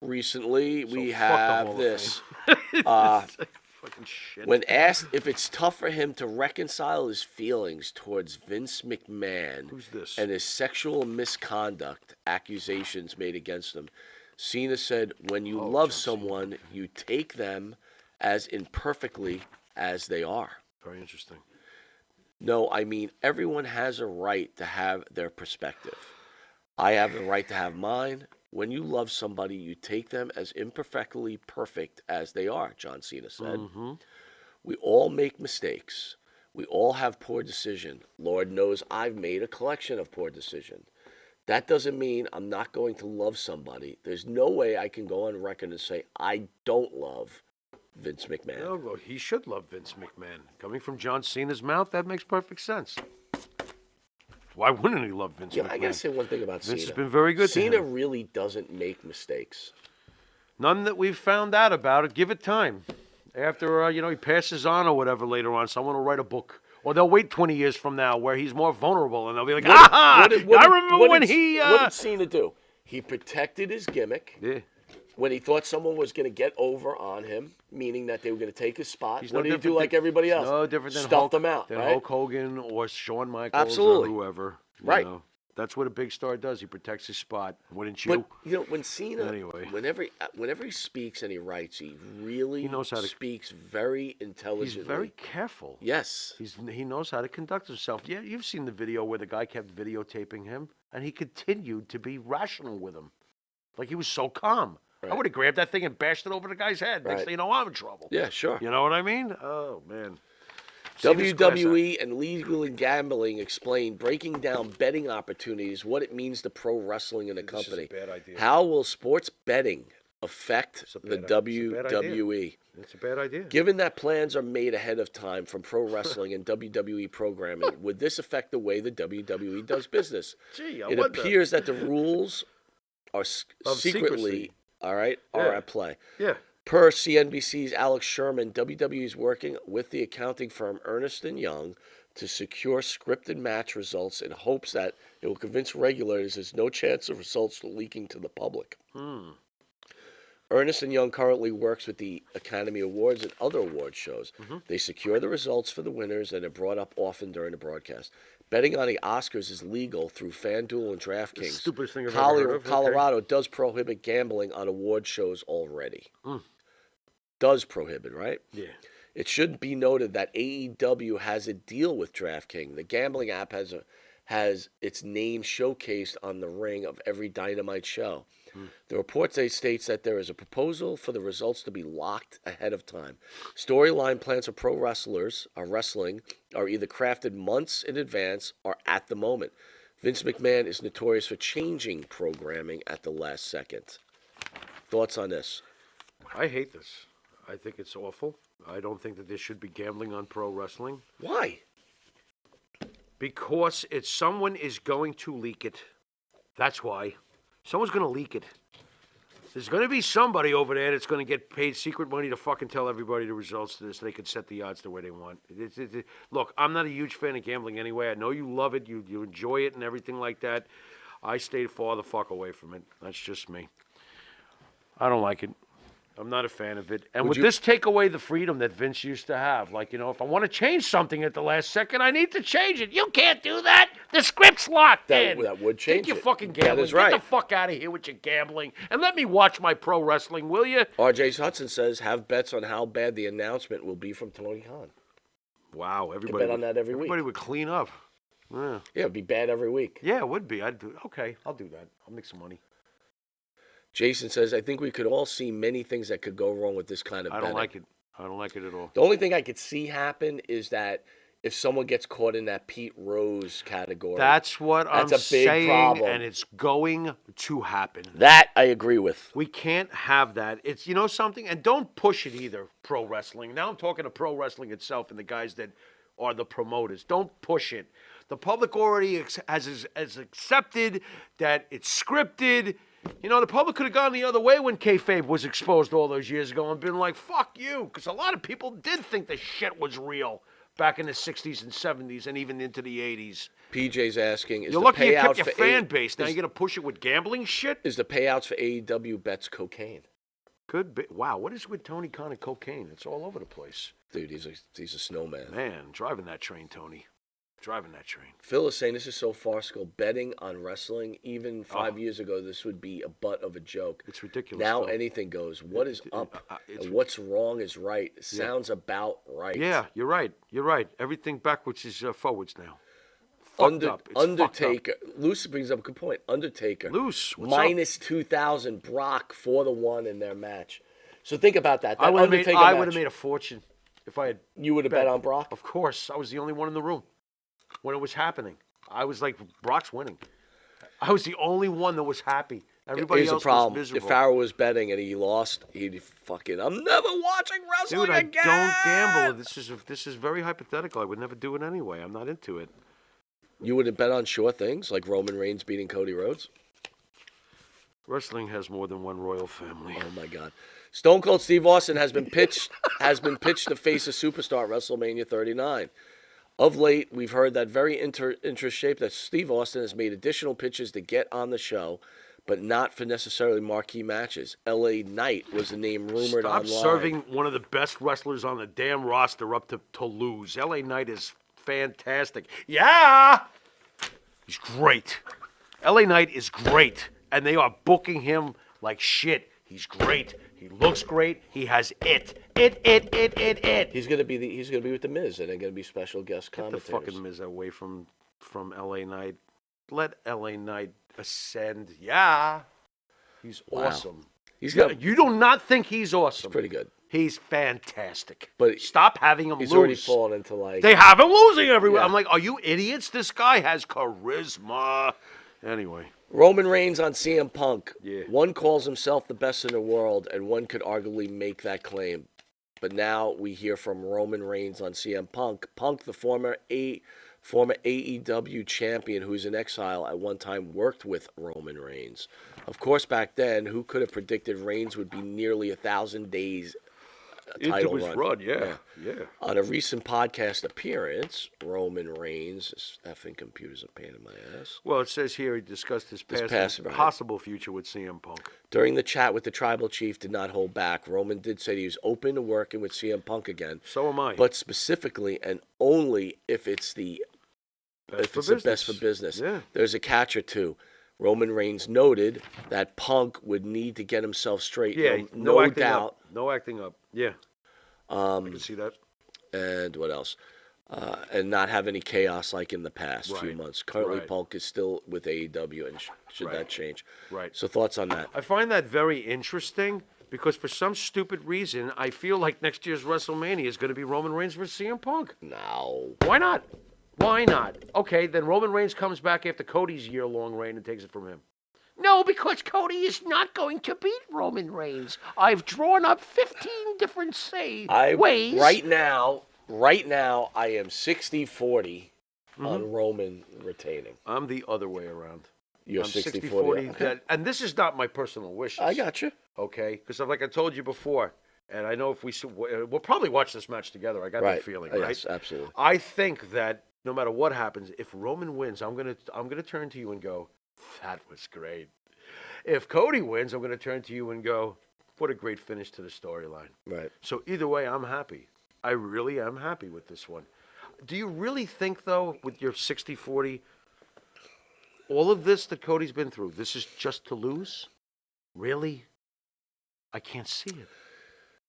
recently we So fuck the Hall have of this. Fame. Fucking shit. When asked if it's tough for him to reconcile his feelings towards Vince McMahon Who's this? and his sexual misconduct accusations made against him, Cena said, when you love someone, you take them as imperfectly as they are. Very interesting. No, I mean, everyone has a right to have their perspective. I have the right to have mine. When you love somebody, you take them as imperfectly perfect as they are, John Cena said. Mm-hmm. We all make mistakes. We all have poor decision. Lord knows I've made a collection of poor decisions. That doesn't mean I'm not going to love somebody. There's no way I can go on record and say I don't love Vince McMahon. No, well, he should love Vince McMahon. Coming from John Cena's mouth, that makes perfect sense. Why wouldn't he love Vince McMahon? I gotta say one thing about Vince Cena. has been very good to Cena him. really doesn't make mistakes. None that we've found out about it. Give it time. After, he passes on or whatever later on, someone will write a book. Or they'll wait 20 years from now where he's more vulnerable and they'll be like, I remember when he... What did Cena do? He protected his gimmick. Yeah. When he thought someone was going to get over on him, meaning that they were going to take his spot, He's what no did he do different like than- everybody else? No different than Stuffed them out, than right? Hulk Hogan or Shawn Michaels Absolutely. or whoever. you Right. know. That's what a big star does. He protects his spot. Wouldn't you? But when Cena, Anyway. whenever he speaks and he writes, he really He knows how to- speaks very He's intelligently. very careful. Yes. He knows how to conduct himself. Yeah, you've seen the video where the guy kept videotaping him, and he continued to be rational with him. Like he was so calm. I Right. would have grabbed that thing and bashed it over the guy's head. Next Right. thing you know, I'm in trouble. Yeah, sure. You know what I mean? Oh, man. Cena's WWE and Legal Gambling explain breaking down betting opportunities, what it means to pro wrestling in the This is a company. bad idea. How will sports betting affect It's a the bad- it's a bad idea. WWE? It's a bad idea. Given that plans are made ahead of time from pro wrestling and WWE programming, would this affect the way the WWE does business? Gee, I It wonder. appears that the rules are Of secretly, secrecy. all right, Yeah. are at play. Yeah. Per CNBC's Alex Sherman, WWE is working with the accounting firm Ernst & Young to secure scripted match results in hopes that it will convince regulators there's no chance of results leaking to the public. Ernst & Young currently works with the Academy Awards and other award shows. They secure the results for the winners and are brought up often during the broadcast. Betting on the Oscars is legal through FanDuel and DraftKings. Stupidest thing I've ever heard of. Okay. Colorado does prohibit gambling on award shows already. Does prohibit, right? Yeah. It should be noted that AEW has a deal with DraftKings. The gambling app has its name showcased on the ring of every Dynamite show. The report states that there is a proposal for the results to be locked ahead of time. Storyline plans for pro wrestling are either crafted months in advance or at the moment. Vince McMahon is notorious for changing programming at the last second. Thoughts on this? I hate this. I think it's awful. I don't think that there should be gambling on pro wrestling. Why? Because someone is going to leak it. That's why. Someone's going to leak it. There's going to be somebody over there that's going to get paid secret money to fucking tell everybody the results to this. They can set the odds the way they want. Look, I'm not a huge fan of gambling anyway. I know you love it. You enjoy it and everything like that. I stay far the fuck away from it. That's just me. I don't like it. I'm not a fan of it. And Would would you- this take away the freedom that Vince used to have? Like, if I want to change something at the last second, I need to change it. You can't do that. The script's locked in. That would change Take your it. fucking That gambling. is right. Get the fuck out of here with your gambling. And let me watch my pro wrestling, will you? RJ Hudson says, have bets on how bad the announcement will be from Tony Khan. Wow, You everybody. bet on that every week. Everybody would clean up. Yeah. Yeah, it'd be bad every week. Yeah, it would be. I'd do. Okay, I'll do that. I'll make some money. Jason says, I think we could all see many things that could go wrong with this kind of I betting. don't like it. I don't like it at all. The only thing I could see happen is that if someone gets caught in that Pete Rose category. That's what That's I'm a big saying, problem. and it's going to happen. That I agree with. We can't have that. It's, something, and don't push it either, pro wrestling. Now I'm talking to pro wrestling itself and the guys that are the promoters. Don't push it. The public already has accepted that it's scripted. The public could have gone the other way when kayfabe was exposed all those years ago and been like, fuck you. Because a lot of people did think the shit was real back in the 60s and 70s and even into the 80s. PJ's asking, is You're the lucky you payouts kept your for fan base. Now you're going to push it with gambling shit? Is the payouts for AEW bets cocaine? Could be. Wow, what is with Tony Khan and cocaine? It's all over the place. Dude, he's a snowman. Man, driving that train, Tony. Driving that train. Phil is saying this is so farcical. Betting on wrestling, even 5 years ago, this would be a butt of a joke. It's ridiculous. Now Phil. anything goes. What is up it's and what's wrong is right. Sounds about right. Yeah, you're right. You're right. Everything backwards is forwards now. Fucked up. It's Undertaker. Luce brings up a good point. Undertaker. Luce, what's minus 2,000. Brock for the one in their match. So think about that. I That would have Undertaker match, made a fortune if I had. You would have bet on Brock? Of course. I was the only one in the room when it was happening. I was like, Brock's winning. I was the only one that was happy. Everybody Here's else the problem. was If miserable. Pharaoh was betting and he lost, he'd fucking, I'm never watching wrestling Dude, I again. don't gamble. This is very hypothetical. I would never do it anyway. I'm not into it. You would have bet on sure things like Roman Reigns beating Cody Rhodes? Wrestling has more than one royal family. Oh my God. Stone Cold Steve Austin has been pitched to face a superstar at WrestleMania 39. Of late, we've heard that very interest shape that Steve Austin has made additional pitches to get on the show, but not for necessarily marquee matches. LA Knight was the name rumored Stop online. serving one of the best wrestlers on the damn roster up to lose. LA Knight is fantastic. Yeah! He's great. LA Knight is great. And they are booking him like shit. He's great. He looks great. He has it. It. He's gonna be with the Miz, and they're gonna be special guest Get the commentators. fucking Miz away from LA Knight. Let LA Knight ascend. Yeah. He's Wow. awesome. He's got. You do not think he's awesome. He's pretty good. He's fantastic. But stop having him He's lose. already fallen into like. They have him losing everywhere. Yeah. I'm like, are you idiots? This guy has charisma. Anyway. Roman Reigns on CM Punk. Yeah. One calls himself the best in the world, and one could arguably make that claim. But now we hear from Roman Reigns on CM Punk. Punk, the former AEW champion who's in exile, at one time worked with Roman Reigns. Of course, back then, who could have predicted Reigns would be nearly 1,000 days title run? Yeah. On a recent podcast appearance, Roman Reigns, this effing computer's a pain in my ass. Well, it says here he discussed his past right. possible future with CM Punk. During the chat with the tribal chief, did not hold back. Roman did say he was open to working with CM Punk again. So am I. But specifically and only if it's the best for business. Yeah. There's a catch or two. Roman Reigns noted that Punk would need to get himself straight. Yeah, no acting doubt. Up. No acting up. Yeah. I can see that. And what else? And not have any chaos like in the past few Right. months. Currently, Right. Punk is still with AEW, and should that change? Right. So thoughts on that? I find that very interesting because for some stupid reason, I feel like next year's WrestleMania is going to be Roman Reigns versus CM Punk. No. Why not? Why not? Okay, then Roman Reigns comes back after Cody's year-long reign and takes it from him. No, because Cody is not going to beat Roman Reigns. I've drawn up 15 different ways. Right now, I am 60-40 on Roman retaining. I'm the other way around. You're I'm 60-40. Okay. And this is not my personal wishes. I got you. Okay? Because like I told you before, and I know if we'll probably watch this match together. I got that feeling, right? Yes, absolutely. I think that no matter what happens, if Roman wins, I'm gonna turn to you and go, that was great. If Cody wins, I'm going to turn to you and go, what a great finish to the storyline. Right. So either way, I'm happy. I really am happy with this one. Do you really think, though, with your 60-40, all of this that Cody's been through, this is just to lose? Really? I can't see it.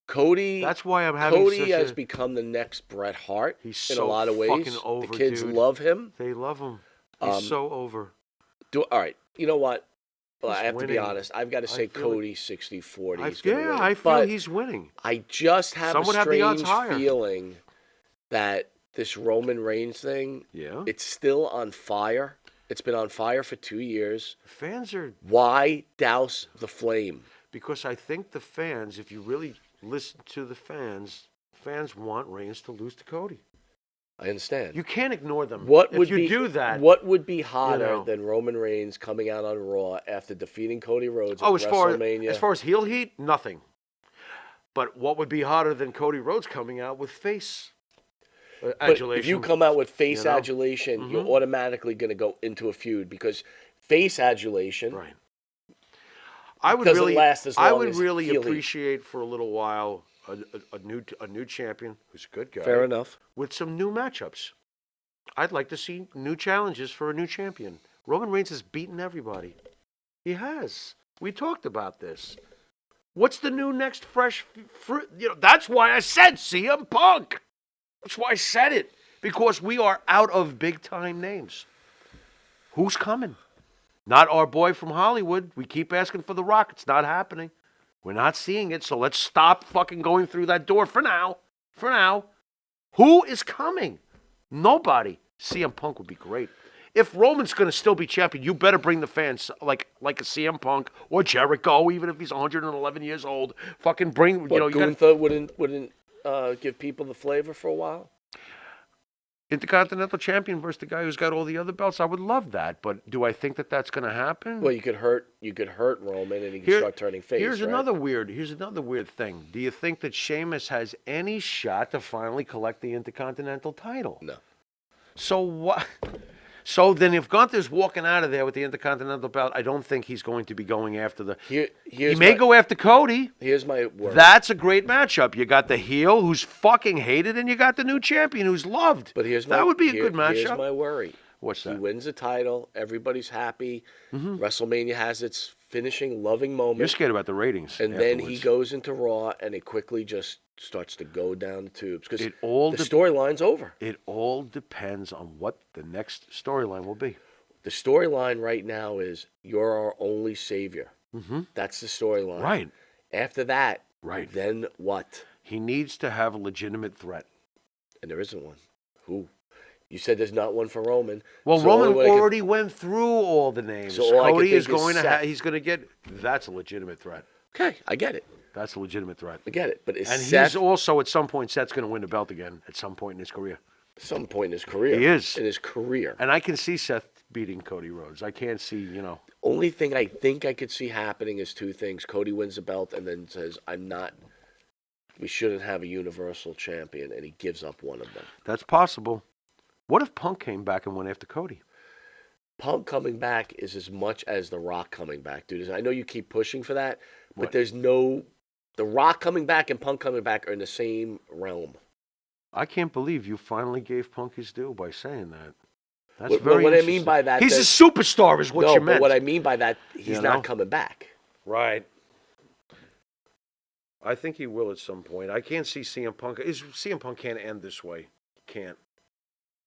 Cody. That's why I'm having Cody such has a... become the next Bret Hart He's in so a lot of ways. fucking over, the kids dude. love him. They love him. He's so over. All right. You know what? Well, He's I have to be winning. honest. I've got to say Cody 60-40. I He's gonna win. I feel But he's winning. I just have Some a would have the odds strange higher. feeling that this Roman Reigns thing, it's still on fire. It's been on fire for 2 years. Fans are... Why douse the flame? Because I think the fans, if you really listen to the fans want Reigns to lose to Cody. I understand. You can't ignore them. What if would you be, do that... What would be hotter know. than Roman Reigns coming out on Raw after defeating Cody Rhodes at Oh, as WrestleMania? far as heel heat, nothing. But what would be hotter than Cody Rhodes coming out with face adulation? But if you come out with face you know? adulation, you're automatically going to go into a feud because face adulation doesn't last as long I would as really heel heat. appreciate for a little while a new champion who's a good guy. Fair enough. With some new matchups. I'd like to see new challenges for a new champion. Roman Reigns has beaten everybody. He has. We talked about this. What's the new next fresh fruit? You know, that's why I said CM Punk. That's why I said it. Because we are out of big time names. Who's coming? Not our boy from Hollywood. We keep asking for The Rock. It's not happening. We're not seeing it, so let's stop fucking going through that door for now. For now. Who is coming? Nobody. CM Punk would be great. If Roman's going to still be champion, you better bring the fans like a CM Punk or Jericho, even if he's 111 years old. Fucking bring, What, you know, you got Gunther wouldn't give people the flavor for a while? Intercontinental champion versus the guy who's got all the other belts. I would love that, but do I think that that's going to happen? Well, you could hurt Roman and he could start turning face. Here's right? another weird thing. Do you think that Sheamus has any shot to finally collect the Intercontinental title? No. So what? So then, if Gunther's walking out of there with the Intercontinental belt, I don't think he's going to be going after the. He may go after Cody. Here's my word. That's a great matchup. You got the heel who's fucking hated, and you got the new champion who's loved. But that would be a good matchup. Here's my worry. What's that? He wins the title. Everybody's happy. Mm-hmm. WrestleMania has its finishing loving moment. You're scared about the ratings. And then he afterwards. goes into Raw, and it quickly just starts to go down the tubes because It all the de- storyline's over. It all depends on what the next storyline will be. The storyline right now is you're our only savior. Mm-hmm. That's the storyline. Right. After that, Right. then what? He needs to have a legitimate threat. And there isn't one. Who? You said there's not one for Roman. Well, So Roman all I can- already went through all the names. So all I can Cody is think is going to Seth. he's going to get. That's a legitimate threat. Okay, I get it. That's a legitimate threat. I get it. But is And Seth he's also at some point Seth's going to win the belt again at some point in his career. some point in his career? He is. In his career. And I can see Seth beating Cody Rhodes. I can't see, you know. Only thing I think I could see happening is two things. Cody wins the belt and then says, we shouldn't have a universal champion, and he gives up one of them. That's possible. What if Punk came back and went after Cody? Punk coming back is as much as The Rock coming back, dude. I know you keep pushing for that, but What? there's no... The Rock coming back and Punk coming back are in the same realm. I can't believe you finally gave Punk his due by saying that. That's What very I mean interesting. by that... He's that- a superstar is what no, you but meant. what I mean by that, he's You know? not coming back. Right. I think he will at some point. I can't see CM Punk. CM Punk can't end this way. Can't.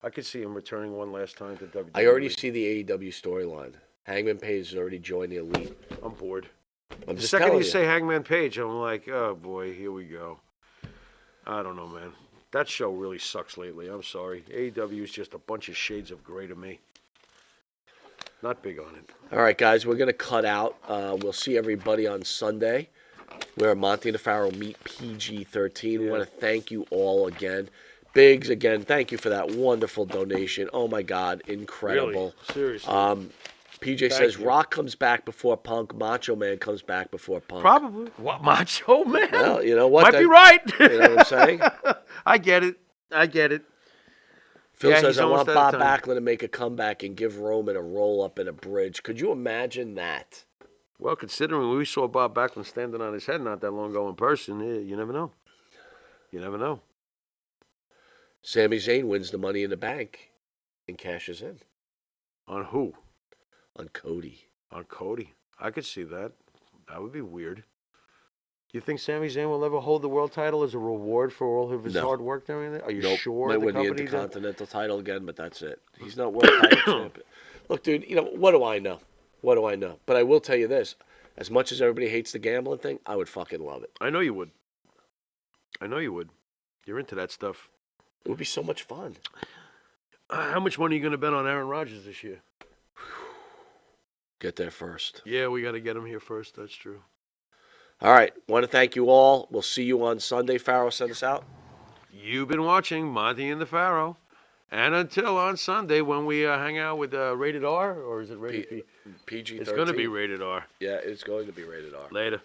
I could see him returning one last time to WWE. I already see the AEW storyline. Hangman Page has already joined the Elite. I'm bored. I'm The just second telling you say Hangman Page, I'm like, oh boy, here we go. I don't know, man. That show really sucks lately. I'm sorry. AEW is just a bunch of shades of gray to me. Not big on it. All right, guys, we're going to cut out. We'll see everybody on Sunday where Monte and the Pharaoh meet PG-13. We want to thank you all again. Biggs, again, thank you for that wonderful donation. Oh, my God, incredible. Really? Seriously. PJ says Rock comes back before Punk. Macho Man comes back before Punk. Probably. What, Macho Man? Well, you know what? Might be right. You know what I'm saying? I get it. Phil Yeah, says, he's I want almost out Bob of time. Backlund to make a comeback and give Roman a roll-up in a bridge. Could you imagine that? Well, considering we saw Bob Backlund standing on his head not that long ago in person, you never know. You never know. Sami Zayn wins the Money in the Bank and cashes in. On who? On Cody. On Cody. I could see that. That would be weird. Do you think Sami Zayn will ever hold the world title as a reward for all of his hard work during it? Are you sure? Might win the Intercontinental title again, but that's it. He's not world title champion. Look, dude, what do I know? What do I know? But I will tell you this. As much as everybody hates the gambling thing, I would fucking love it. I know you would. I know you would. You're into that stuff. It would be so much fun. How much money are you going to bet on Aaron Rodgers this year? Get there first. Yeah, we got to get him here first. That's true. All right. Want to thank you all. We'll see you on Sunday. Pharaoh, send us out. You've been watching Monte and the Pharaoh. And until on Sunday when we hang out with Rated R, or is it Rated P? PG-13. It's going to be Rated R. Yeah, it's going to be Rated R. Later.